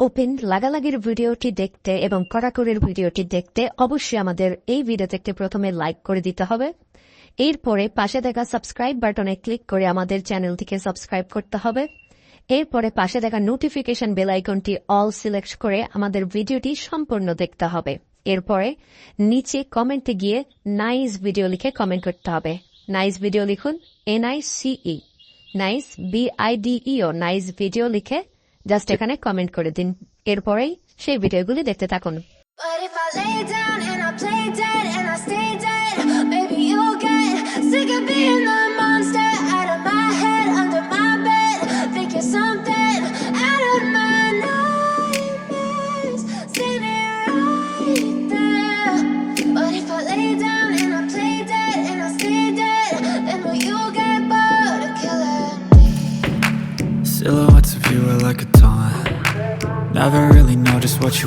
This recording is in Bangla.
ওপেন লাগালাগির ভিডিওটি দেখতে এবং কড়াকড়ির ভিডিওটি দেখতে অবশ্যই আমাদের এই ভিডিওতে একটি প্রথমে লাইক করে দিতে হবে। এরপরে পাশে দেখা সাবস্ক্রাইব বাটনে ক্লিক করে আমাদের চ্যানেলটিকে সাবস্ক্রাইব করতে হবে। এরপরে পাশে দেখা নোটিফিকেশন বেল আইকনটি অল সিলেক্ট করে আমাদের ভিডিওটি সম্পূর্ণ দেখতে হবে। এরপরে নিচে কমেন্টে গিয়ে নাইস ভিডিও লিখে কমেন্ট করতে হবে। নাইস ভিডিও লিখুন, NICE, nice BIDEO, nice video লিখে জাস্ট এখানে কমেন্ট করে দিন। এরপরেই সেই ভিডিওগুলি দেখতে থাকুন। But if I lay down and I play dead and I stay dead, maybe you'll get sick of being the monster out of my head, under my bed. Think you're something out of my nightmares, standing right there. But if I lay down and I play dead and I stay dead, then will you get bored of killing me? Silhouettes of you are like a taunt. Never really know just what you